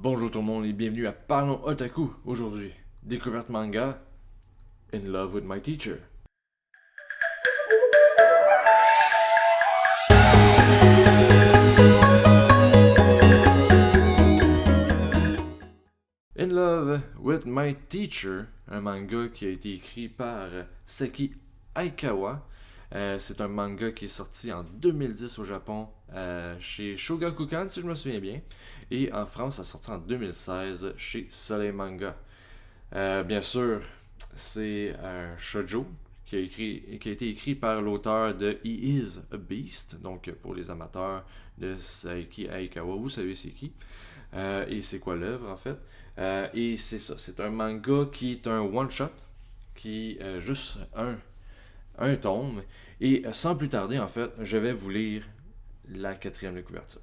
Bonjour tout le monde et bienvenue à Parlons Otaku aujourd'hui. Découverte manga, In Love with My Teacher. In Love with My Teacher, un manga qui a été écrit par Saki Aikawa. C'est un manga qui est sorti en 2010 au Japon chez Shogakukan si je me souviens bien. Et en France, ça a sorti en 2016 chez Soleil Manga. Bien sûr, c'est un shoujo qui a été écrit par l'auteur de He is a Beast. Donc pour les amateurs de Saki Aikawa, vous savez c'est qui. Et c'est quoi l'œuvre en fait. Et c'est ça, c'est un manga qui est un one-shot, qui est juste un tome. Et sans plus tarder, en fait, je vais vous lire la quatrième de couverture.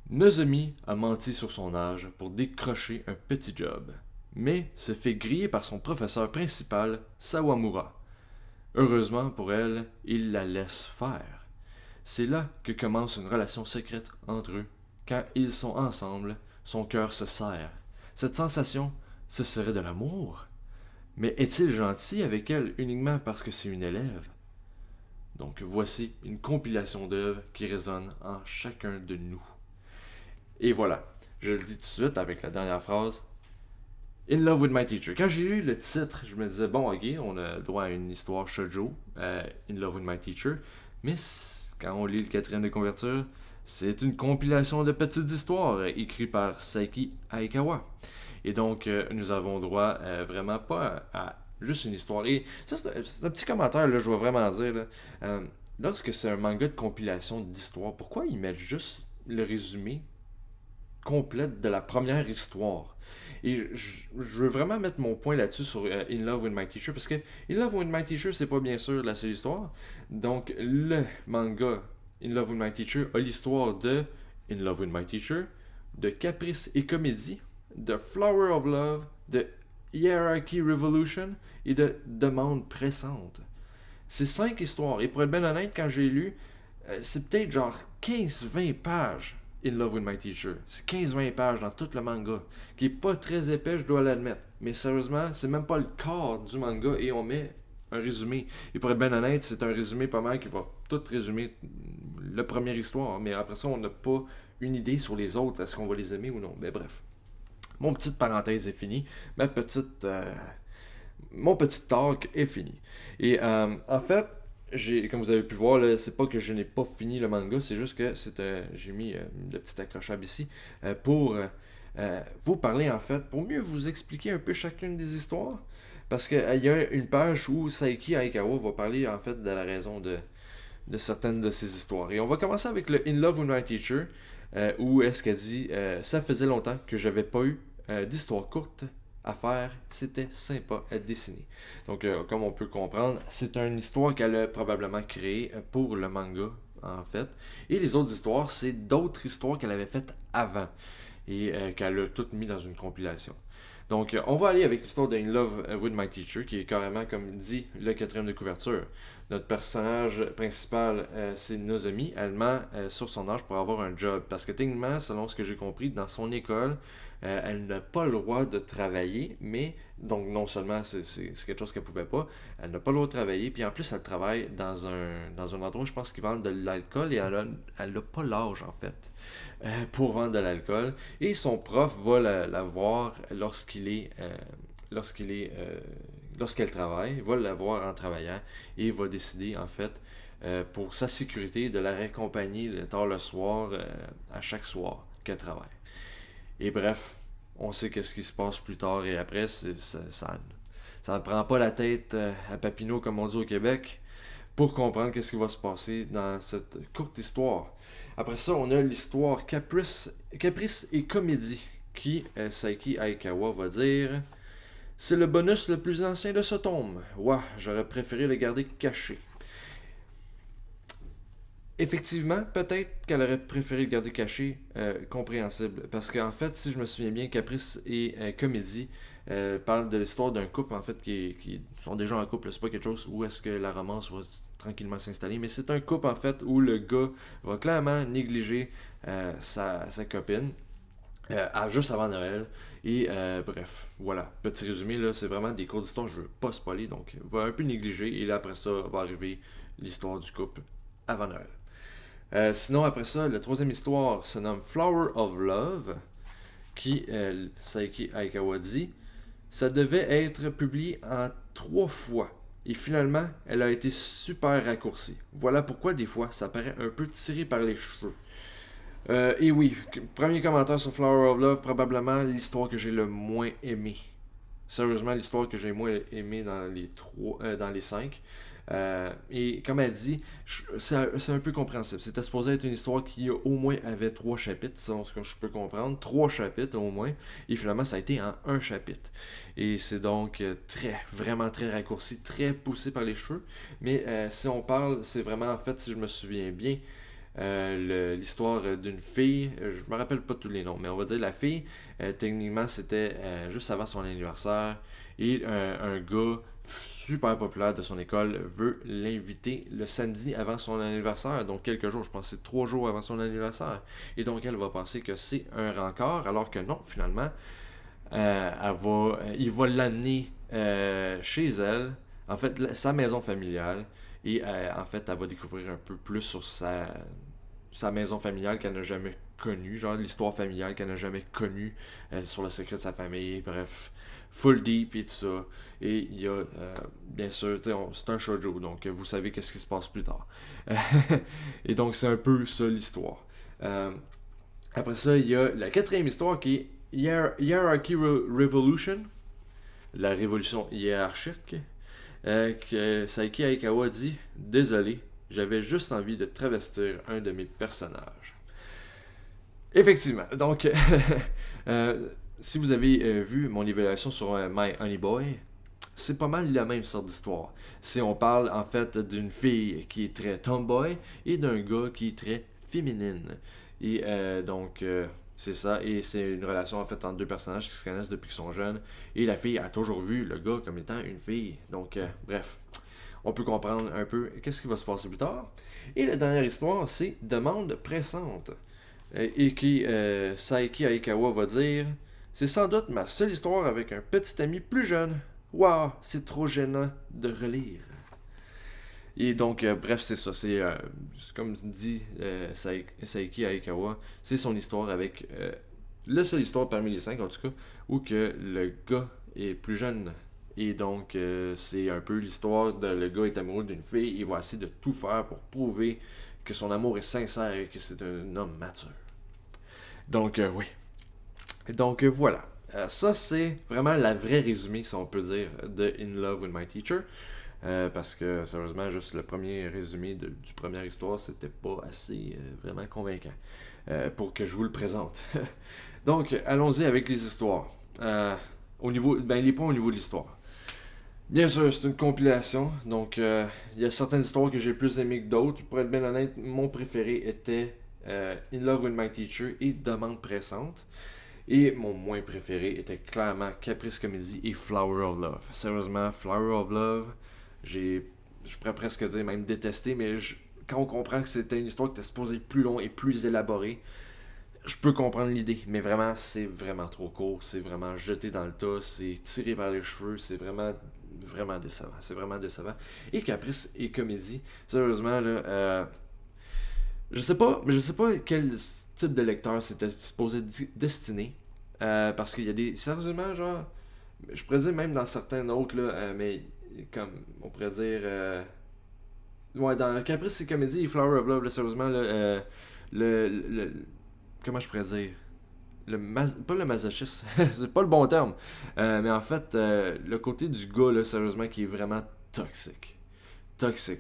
Nozomi a menti sur son âge pour décrocher un petit job, mais se fait griller par son professeur principal, Sawamura. Heureusement pour elle, il la laisse faire. C'est là que commence une relation secrète entre eux. Quand ils sont ensemble, son cœur se serre. Cette sensation, ce serait de l'amour. Mais est-il gentil avec elle uniquement parce que c'est une élève? Donc voici une compilation d'œuvres qui résonnent en chacun de nous. Et voilà, je le dis tout de suite avec la dernière phrase. In Love with My Teacher. Quand j'ai lu le titre, je me disais, bon, ok, on a droit à une histoire shoujo, In Love with My Teacher, mais quand on lit le quatrième de couverture, c'est une compilation de petites histoires écrites par Saki Aikawa. Et donc, nous avons droit vraiment pas à juste une histoire. Et ça, c'est un petit commentaire, là, je dois vraiment dire. Là, lorsque c'est un manga de compilation d'histoires, pourquoi ils mettent juste le résumé complet de la première histoire? Et je veux vraiment mettre mon point là-dessus sur In Love with My Teacher, parce que In Love with My Teacher, c'est pas bien sûr la seule histoire. Donc, le manga In Love with My Teacher a l'histoire de In Love with My Teacher, de Caprice et Comédie, de Flower of Love, de Hierarchy Revolution et de Demande Pressante. C'est 5 histoires, et pour être bien honnête, quand j'ai lu, c'est peut-être genre 15-20 pages In Love with My Teacher. C'est 15-20 pages dans tout le manga, qui est pas très épais, je dois l'admettre. Mais sérieusement, c'est même pas le quart du manga, et on met un résumé. Et pour être bien honnête, c'est un résumé pas mal qui va tout résumer la première histoire, mais après ça, on n'a pas une idée sur les autres, est-ce qu'on va les aimer ou non. Mais bref. Mon petite parenthèse est finie. Mon petit talk est fini. Et en fait, comme vous avez pu voir, là, c'est pas que je n'ai pas fini le manga, c'est juste que j'ai mis le petit accrochable ici pour vous parler en fait, pour mieux vous expliquer un peu chacune des histoires. Parce qu'il y a une page où Saiki Aikawa va parler en fait de la raison de certaines de ces histoires. Et on va commencer avec le In Love with My Teacher, où est-ce qu'elle dit ça faisait longtemps que j'avais pas eu d'histoire courte à faire, c'était sympa à dessiner. Donc, comme on peut comprendre, c'est une histoire qu'elle a probablement créée pour le manga, en fait. Et les autres histoires, c'est d'autres histoires qu'elle avait faites avant et qu'elle a toutes mis dans une compilation. Donc, on va aller avec l'histoire d'In Love with My Teacher, qui est carrément, comme dit, le quatrième de couverture. Notre personnage principal, c'est Nozomi. Elle ment sur son âge pour avoir un job. Parce que techniquement, selon ce que j'ai compris, dans son école, elle n'a pas le droit de travailler, mais, donc non seulement c'est quelque chose qu'elle pouvait pas, elle n'a pas le droit de travailler, puis en plus, elle travaille dans un endroit, je pense, qu'ils vendent de l'alcool, et elle a pas l'âge, en fait, pour vendre de l'alcool. Et son prof va la voir lorsqu'elle travaille, va la voir en travaillant et va décider en fait pour sa sécurité de la raccompagner tard le soir à chaque soir qu'elle travaille. Et bref, on sait qu'est-ce qui se passe plus tard et après, ça ne prend pas la tête à Papineau comme on dit au Québec pour comprendre qu'est-ce qui va se passer dans cette courte histoire. Après ça, on a l'histoire Caprice et Comédie qui, Saiki Aikawa va dire « C'est le bonus le plus ancien de ce tome. Ouah, j'aurais préféré le garder caché. » Effectivement, peut-être qu'elle aurait préféré le garder caché, compréhensible. Parce qu'en fait, si je me souviens bien, Caprice et Comédie parlent de l'histoire d'un couple, en fait, qui sont déjà en couple. C'est pas quelque chose où est-ce que la romance va tranquillement s'installer, mais c'est un couple, en fait, où le gars va clairement négliger sa copine. Juste avant Noël. Et bref, voilà. Petit résumé, là, c'est vraiment des cours d'histoire, je veux pas spoiler, donc va un peu négliger. Et là, après ça, va arriver l'histoire du couple avant Noël. Sinon, après ça, la troisième histoire se nomme Flower of Love, qui, Saiki Aikawa dit, ça devait être publié en 3 fois. Et finalement, elle a été super raccourcie. Voilà pourquoi des fois, ça paraît un peu tiré par les cheveux. Et oui, premier commentaire sur Flower of Love, probablement l'histoire que j'ai le moins aimée. Sérieusement, l'histoire que j'ai le moins aimée dans les 5. Et comme elle dit, c'est un peu compréhensible. C'était supposé être une histoire qui au moins avait 3 chapitres, selon ce que je peux comprendre. 3 chapitres au moins. Et finalement, ça a été en un chapitre. Et c'est donc vraiment très raccourci, très poussé par les cheveux. Mais si on parle, c'est vraiment en fait, si je me souviens bien, l'histoire d'une fille, je me rappelle pas tous les noms, mais on va dire la fille, techniquement c'était juste avant son anniversaire, et un gars super populaire de son école veut l'inviter le samedi avant son anniversaire, donc quelques jours, je pense que c'est 3 jours avant son anniversaire, et donc elle va penser que c'est un rencard, alors que non, finalement, il va l'amener chez elle, en fait, sa maison familiale, et en fait, elle va découvrir un peu plus sur sa maison familiale qu'elle n'a jamais connue, genre l'histoire familiale qu'elle n'a jamais connue, sur le secret de sa famille, bref, full deep et tout ça. Et il y a, bien sûr, c'est un shoujo, donc vous savez qu'est-ce qui se passe plus tard. Et donc, c'est un peu ça l'histoire. Après ça, il y a la quatrième histoire qui est Hierarchy Revolution, la révolution hiérarchique, que Saiki Aikawa dit « Désolé, j'avais juste envie de travestir un de mes personnages. » Effectivement, donc, si vous avez vu mon évaluation sur My Honey Boy, c'est pas mal la même sorte d'histoire. Si on parle en fait d'une fille qui est très tomboy et d'un gars qui est très féminine. Et donc, c'est ça. Et c'est une relation en fait entre deux personnages qui se connaissent depuis qu'ils sont jeunes. Et la fille a toujours vu le gars comme étant une fille. Donc, bref, on peut comprendre un peu qu'est-ce qui va se passer plus tard. Et la dernière histoire, c'est Demande pressante. Et qui, Saiki Aikawa va dire c'est sans doute ma seule histoire avec un petit ami plus jeune. Waouh, c'est trop gênant de relire. Et donc, bref, c'est ça. C'est comme dit Saiki Aikawa, c'est son histoire avec la seule histoire parmi les 5 en tout cas, où que le gars est plus jeune. Et donc, c'est un peu l'histoire de le gars est amoureux d'une fille, il va essayer de tout faire pour prouver que son amour est sincère et que c'est un homme mature. Donc, oui. Donc, voilà. Ça, c'est vraiment la vraie résumé, si on peut dire, de In Love with My Teacher. Parce que, sérieusement, juste le premier résumé du première histoire, c'était pas assez vraiment convaincant pour que je vous le présente. Donc, allons-y avec les histoires. Les points au niveau de l'histoire. Bien sûr, c'est une compilation, donc il y a certaines histoires que j'ai plus aimées que d'autres. Pour être bien honnête, mon préféré était In Love with My Teacher et Demande pressante. Et mon moins préféré était clairement Caprice Comédie et Flower of Love. Sérieusement, Flower of Love, je pourrais presque dire même détesté, mais quand on comprend que c'était une histoire qui était supposée être plus longue et plus élaborée, je peux comprendre l'idée, mais vraiment, c'est vraiment trop court, c'est vraiment jeté dans le tas, c'est tiré par les cheveux, c'est vraiment décevant, c'est vraiment décevant. Et Caprice et Comédie, sérieusement, là, je sais pas quel type de lecteur c'était supposé destiner, parce qu'il y a des, sérieusement, genre, je pourrais dire même dans certains autres, là, mais comme, on pourrait dire, ouais, dans Caprice et Comédie et Flower of Love, là, sérieusement, là, le comment je pourrais dire pas le masochisme, c'est pas le bon terme, mais en fait le côté du gars là, sérieusement, qui est vraiment toxique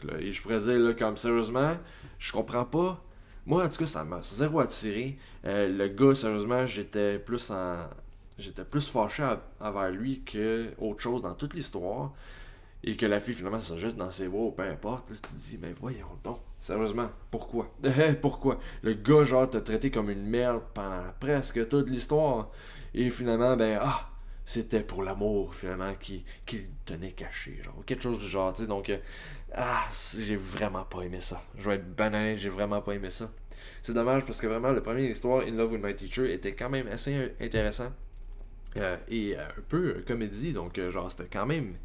là, et je pourrais dire là, comme sérieusement, je comprends pas, moi en tout cas ça m'a zéro attiré, le gars sérieusement, j'étais plus fâché envers lui que autre chose dans toute l'histoire. et que la fille finalement se jette dans ses bras ou peu importe, là, tu te dis, mais voyons donc, sérieusement, pourquoi? Pourquoi? Le gars, genre, t'a traité comme une merde pendant presque toute l'histoire, et finalement, c'était pour l'amour, finalement, qui le tenait caché, genre, quelque chose du genre, tu sais, donc, j'ai vraiment pas aimé ça. Je vais être banal, j'ai vraiment pas aimé ça. C'est dommage parce que vraiment, le premier histoire, In Love with My Teacher, était quand même assez intéressant. Et un peu comédie, donc genre c'était quand même.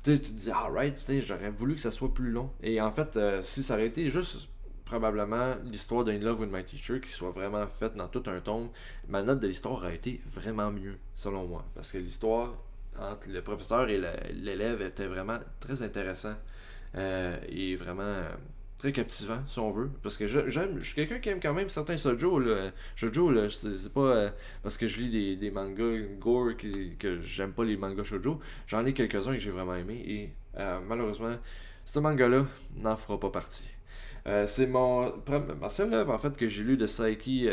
Tu te dis, alright, j'aurais voulu que ça soit plus long. Et en fait, si ça aurait été juste probablement l'histoire d'In Love with My Teacher qui soit vraiment faite dans tout un tome, ma note de l'histoire aurait été vraiment mieux, selon moi. Parce que l'histoire entre le professeur et l'élève était vraiment très intéressant et vraiment très captivant, si on veut. Parce que je suis quelqu'un qui aime quand même certains shoujo. Shoujo, là, c'est pas parce que je lis des mangas gore que j'aime pas les mangas shoujo. J'en ai quelques-uns que j'ai vraiment aimé et malheureusement, ce manga-là n'en fera pas partie. C'est ma seule œuvre en fait que j'ai lu de Saiki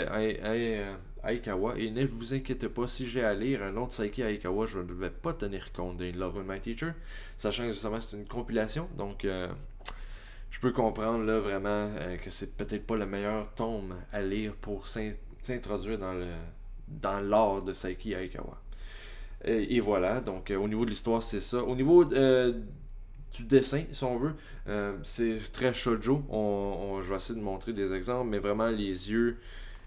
Aikawa, et ne vous inquiétez pas, si j'ai à lire un autre Saiki Aikawa, je ne vais pas tenir compte d'In Love with My Teacher, sachant que justement c'est une compilation, donc je peux comprendre là vraiment que c'est peut-être pas le meilleur tome à lire pour s'introduire dans l'art de Saiki Aikawa. Et voilà, donc au niveau de l'histoire c'est ça. Au niveau du dessin, si on veut, c'est très shoujo. Je vais essayer de montrer des exemples, mais vraiment les yeux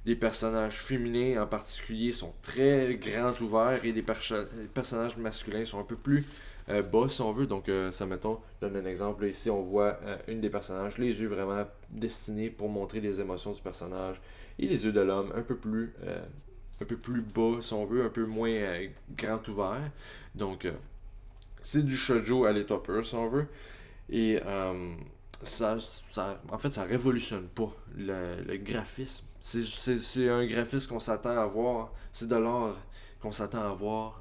des personnages féminins en particulier sont très grands ouverts et les personnages masculins sont un peu plus bas si on veut. Donc ça mettons, je donne un exemple. Là, ici on voit une des personnages, les yeux vraiment destinés pour montrer les émotions du personnage et les yeux de l'homme un peu plus bas si on veut, un peu moins grand ouvert. Donc c'est du shoujo à l'état pur si on veut. Et en fait, ça révolutionne pas le graphisme. C'est un graphisme qu'on s'attend à voir. C'est de l'art qu'on s'attend à voir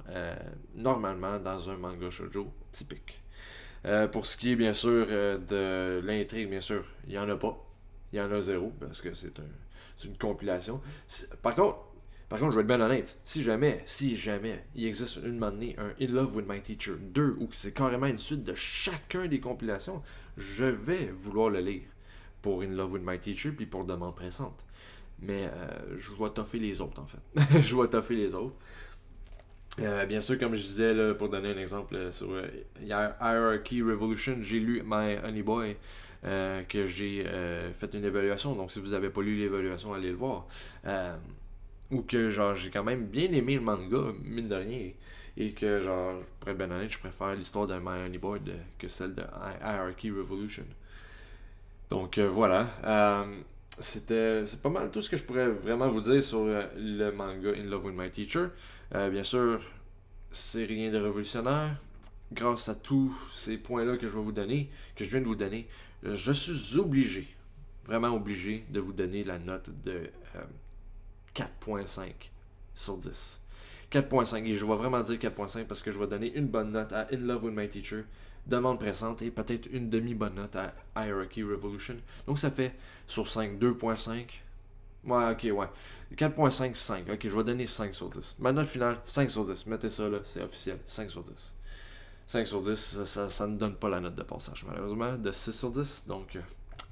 normalement dans un manga shoujo typique. Pour ce qui est bien sûr de l'intrigue, bien sûr, il y en a pas. Il y en a zéro parce que c'est une compilation. Par contre, je vais être bien honnête, si jamais il existe une année un In Love with My Teacher 2 ou que c'est carrément une suite de chacun des compilations, je vais vouloir le lire pour In Love with My Teacher puis pour Demande pressante. Mais je vais toffer les autres en fait. Je vais toffer les autres. Bien sûr, comme je disais, là, pour donner un exemple sur Hierarchy Revolution, j'ai lu My Honey Boy, que j'ai fait une évaluation. Donc, si vous n'avez pas lu l'évaluation, allez le voir. Ou que genre j'ai quand même bien aimé le manga, mine de rien. Et que genre, pour être ben honnête, je préfère l'histoire de My Honey Boy que celle de Hierarchy Revolution. Donc voilà. C'est pas mal tout ce que je pourrais vraiment vous dire sur le manga In Love with My Teacher. Bien sûr, c'est rien de révolutionnaire. Grâce à tous ces points-là que je vais vous donner, que je viens de vous donner, je suis obligé, vraiment obligé, de vous donner la note de 4.5 sur 10. 4.5, et je vais vraiment dire 4.5 parce que je vais donner une bonne note à In Love with My Teacher, Demande pressante et peut-être une demi-bonne note à Hierarchy Revolution. Donc ça fait sur 5, 2.5. Ouais, ok, ouais. 4.5, 5. Ok, je vais donner 5 sur 10. Ma note finale, 5 sur 10. Mettez ça là, c'est officiel. 5 sur 10. 5 sur 10, ça ne donne pas la note de passage, malheureusement, de 6 sur 10. Donc,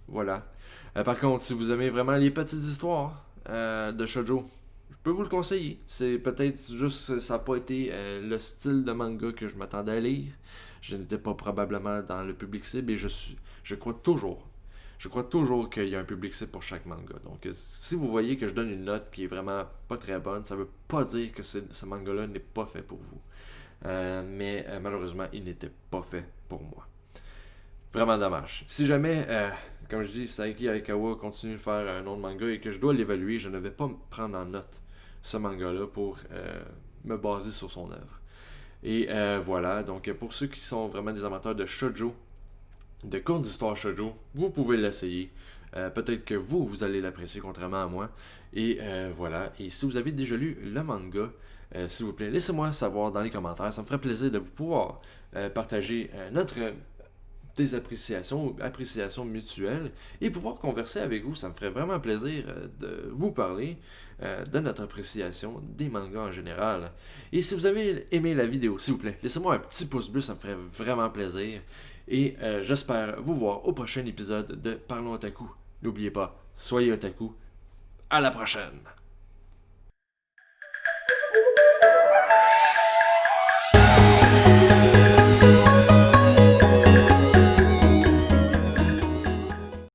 voilà. Par contre, si vous aimez vraiment les petites histoires de shoujo, je peux vous le conseiller. C'est peut-être juste, ça n'a pas été le style de manga que je m'attendais à lire. Je n'étais pas probablement dans le public cible et je crois toujours qu'il y a un public cible pour chaque manga. Donc, si vous voyez que je donne une note qui est vraiment pas très bonne, ça veut pas dire que ce manga-là n'est pas fait pour vous. Mais malheureusement, il n'était pas fait pour moi. Vraiment dommage. Si jamais, comme je dis, Saiki Aikawa continue de faire un autre manga et que je dois l'évaluer, je ne vais pas me prendre en note ce manga-là pour me baser sur son œuvre. Et voilà, donc pour ceux qui sont vraiment des amateurs de shoujo, de courtes histoires shoujo, vous pouvez l'essayer. Peut-être que vous allez l'apprécier contrairement à moi. Et voilà, et si vous avez déjà lu le manga, s'il vous plaît, laissez-moi savoir dans les commentaires. Ça me ferait plaisir de vous pouvoir partager notre des appréciations mutuelles et pouvoir converser avec vous. Ça me ferait vraiment plaisir de vous parler de notre appréciation des mangas en général. Et si vous avez aimé la vidéo, s'il vous plaît, laissez-moi un petit pouce bleu, ça me ferait vraiment plaisir. Et j'espère vous voir au prochain épisode de Parlons Otaku. N'oubliez pas, soyez otaku. À la prochaine!